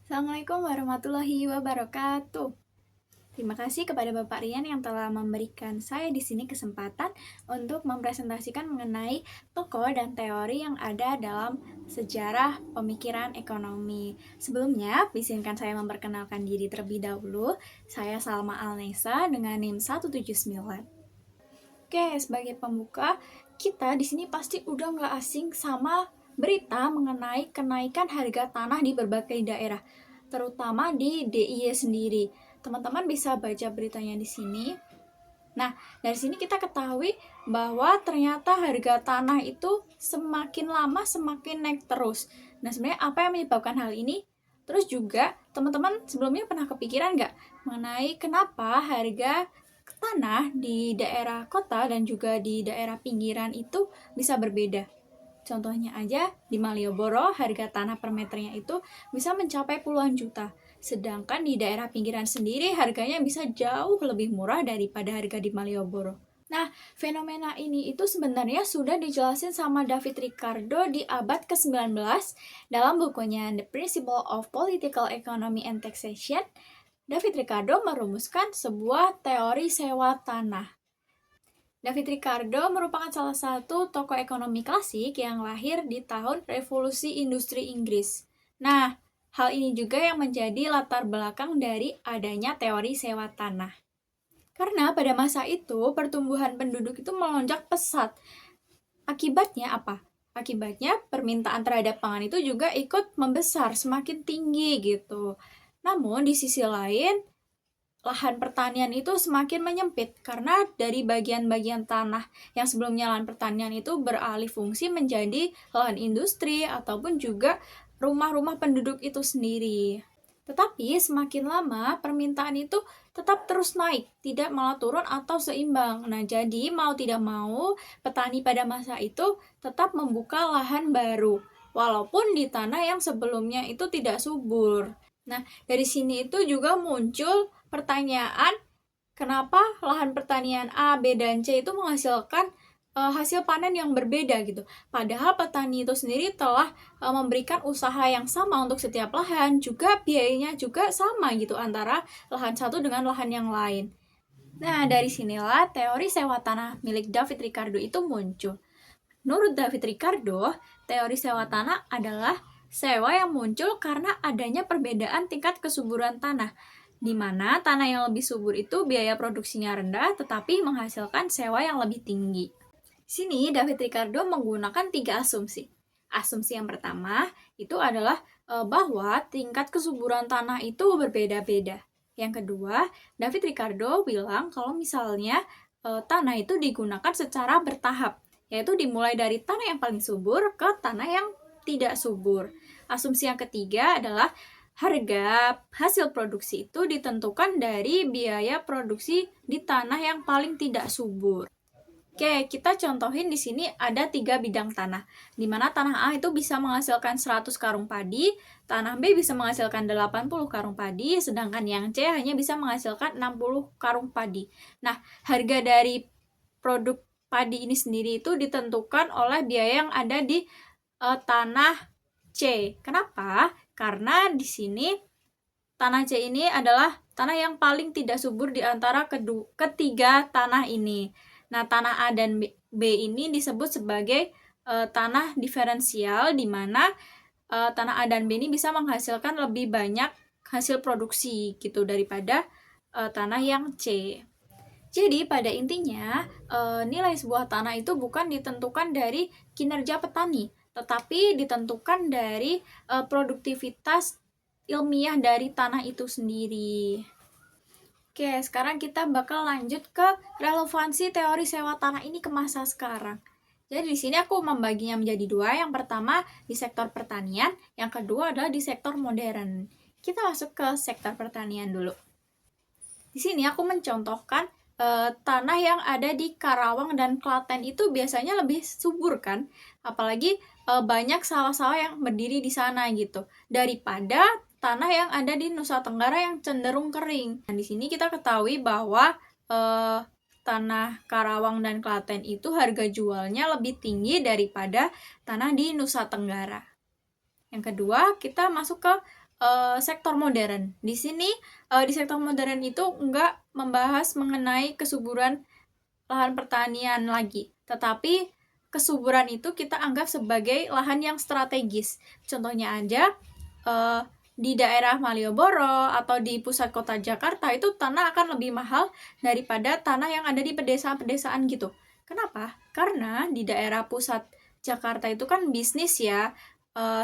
Assalamualaikum warahmatullahi wabarakatuh. Terima kasih kepada Bapak Rian yang telah memberikan saya di sini kesempatan untuk mempresentasikan mengenai tokoh dan teori yang ada dalam sejarah pemikiran ekonomi. Sebelumnya, izinkan saya memperkenalkan diri terlebih dahulu. Saya Salma Alnesa dengan NIM 179. Oke, sebagai pembuka, kita di sini pasti udah nggak asing sama berita mengenai kenaikan harga tanah di berbagai daerah, terutama di DIY sendiri. Teman-teman bisa baca beritanya di sini. Nah, dari sini kita ketahui bahwa ternyata harga tanah itu semakin lama semakin naik terus. Nah, sebenarnya apa yang menyebabkan hal ini? Terus juga, teman-teman sebelumnya pernah kepikiran nggak mengenai kenapa harga tanah di daerah kota dan juga di daerah pinggiran itu bisa berbeda? Contohnya aja, di Malioboro harga tanah per meternya itu bisa mencapai puluhan juta. Sedangkan di daerah pinggiran sendiri harganya bisa jauh lebih murah daripada harga di Malioboro. Nah, fenomena ini itu sebenarnya sudah dijelasin sama David Ricardo di abad ke-19 dalam bukunya The Principle of Political Economy and Taxation. David Ricardo merumuskan sebuah teori sewa tanah. David Ricardo merupakan salah satu tokoh ekonomi klasik yang lahir di tahun Revolusi Industri Inggris. Nah, hal ini juga yang menjadi latar belakang dari adanya teori sewa tanah. Karena pada masa itu, pertumbuhan penduduk itu melonjak pesat. Akibatnya apa? Akibatnya permintaan terhadap pangan itu juga ikut membesar, semakin tinggi gitu. Namun di sisi lain, lahan pertanian itu semakin menyempit karena dari bagian-bagian tanah yang sebelumnya lahan pertanian itu beralih fungsi menjadi lahan industri ataupun juga rumah-rumah penduduk itu sendiri. Tetapi semakin lama permintaan itu tetap terus naik, tidak malah turun atau seimbang. Nah, jadi mau tidak mau petani pada masa itu tetap membuka lahan baru walaupun di tanah yang sebelumnya itu tidak subur. Nah, dari sini itu juga muncul pertanyaan, kenapa lahan pertanian A, B, dan C itu menghasilkan hasil panen yang berbeda gitu. Padahal petani itu sendiri telah memberikan usaha yang sama untuk setiap lahan, juga biayanya juga sama gitu antara lahan satu dengan lahan yang lain. Nah, dari sinilah teori sewa tanah milik David Ricardo itu muncul. Menurut David Ricardo, teori sewa tanah adalah sewa yang muncul karena adanya perbedaan tingkat kesuburan tanah, di mana tanah yang lebih subur itu biaya produksinya rendah tetapi menghasilkan sewa yang lebih tinggi. Sini David Ricardo menggunakan 3 asumsi. Asumsi yang pertama itu adalah bahwa tingkat kesuburan tanah itu berbeda-beda. Yang kedua, David Ricardo bilang kalau misalnya tanah itu digunakan secara bertahap, yaitu dimulai dari tanah yang paling subur ke tanah yang tidak subur. Asumsi yang ketiga adalah harga hasil produksi itu ditentukan dari biaya produksi di tanah yang paling tidak subur. Oke, kita contohin di sini ada 3 bidang tanah, di mana tanah A itu bisa menghasilkan 100 karung padi, tanah B bisa menghasilkan 80 karung padi, sedangkan yang C hanya bisa menghasilkan 60 karung padi. Nah, harga dari produk padi ini sendiri itu ditentukan oleh biaya yang ada di tanah C. Kenapa? Karena di sini tanah C ini adalah tanah yang paling tidak subur di antara ketiga tanah ini. Nah, tanah A dan B ini disebut sebagai tanah diferensial, di mana tanah A dan B ini bisa menghasilkan lebih banyak hasil produksi gitu daripada tanah yang C. Jadi pada intinya nilai sebuah tanah itu bukan ditentukan dari kinerja petani, tetapi ditentukan dari produktivitas ilmiah dari tanah itu sendiri. Oke, sekarang kita bakal lanjut ke relevansi teori sewa tanah ini ke masa sekarang. Jadi di sini aku membaginya menjadi 2. Yang pertama di sektor pertanian, yang kedua adalah di sektor modern. Kita masuk ke sektor pertanian dulu. Di sini aku mencontohkan tanah yang ada di Karawang dan Klaten itu biasanya lebih subur kan, apalagi banyak sawah-sawah yang berdiri di sana gitu, daripada tanah yang ada di Nusa Tenggara yang cenderung kering. Dan di sini kita ketahui bahwa tanah Karawang dan Klaten itu harga jualnya lebih tinggi daripada tanah di Nusa Tenggara. Yang kedua, kita masuk ke sektor modern. Di sini di sektor modern itu nggak membahas mengenai kesuburan lahan pertanian lagi, tetapi kesuburan itu kita anggap sebagai lahan yang strategis. Contohnya aja di daerah Malioboro atau di pusat kota Jakarta itu tanah akan lebih mahal daripada tanah yang ada di pedesaan-pedesaan gitu. Kenapa? Karena di daerah pusat Jakarta itu kan bisnis ya,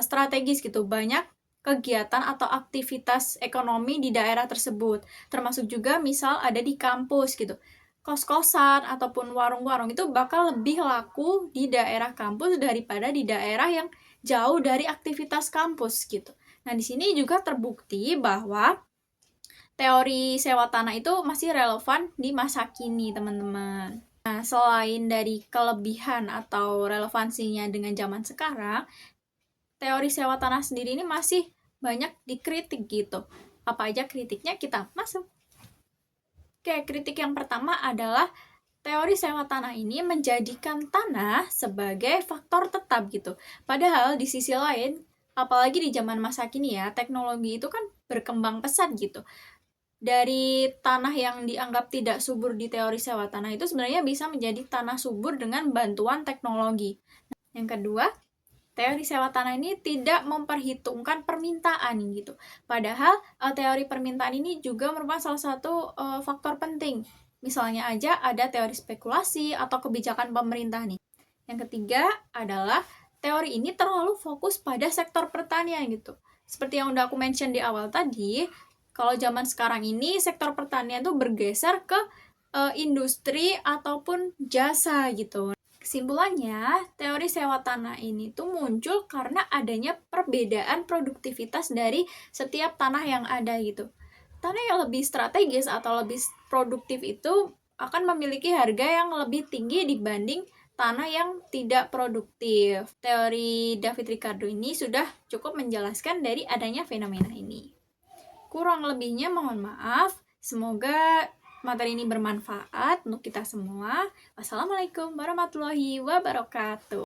strategis gitu, banyak kegiatan atau aktivitas ekonomi di daerah tersebut, termasuk juga misal ada di kampus gitu. Kos-kosan ataupun warung-warung itu bakal lebih laku di daerah kampus daripada di daerah yang jauh dari aktivitas kampus gitu. Nah, di sini juga terbukti bahwa teori sewa tanah itu masih relevan di masa kini, teman-teman. Nah, selain dari kelebihan atau relevansinya dengan zaman sekarang, teori sewa tanah sendiri ini masih banyak dikritik gitu. Apa aja kritiknya? Kita masuk. Oke, kritik yang pertama adalah teori sewa tanah ini menjadikan tanah sebagai faktor tetap gitu. Padahal di sisi lain, apalagi di zaman masa kini ya, teknologi itu kan berkembang pesat gitu. Dari tanah yang dianggap tidak subur di teori sewa tanah itu sebenarnya bisa menjadi tanah subur dengan bantuan teknologi. Yang kedua, teori sewa tanah ini tidak memperhitungkan permintaan gitu. Padahal teori permintaan ini juga merupakan salah satu faktor penting. Misalnya aja ada teori spekulasi atau kebijakan pemerintah nih. Yang ketiga adalah teori ini terlalu fokus pada sektor pertanian gitu. Seperti yang udah aku mention di awal tadi, kalau zaman sekarang ini sektor pertanian tuh bergeser ke industri ataupun jasa gitu. Kesimpulannya, teori sewa tanah ini tuh muncul karena adanya perbedaan produktivitas dari setiap tanah yang ada gitu. Tanah yang lebih strategis atau lebih produktif itu akan memiliki harga yang lebih tinggi dibanding tanah yang tidak produktif. Teori David Ricardo ini sudah cukup menjelaskan dari adanya fenomena ini. Kurang lebihnya mohon maaf. Semoga materi ini bermanfaat untuk kita semua. Wassalamualaikum warahmatullahi wabarakatuh.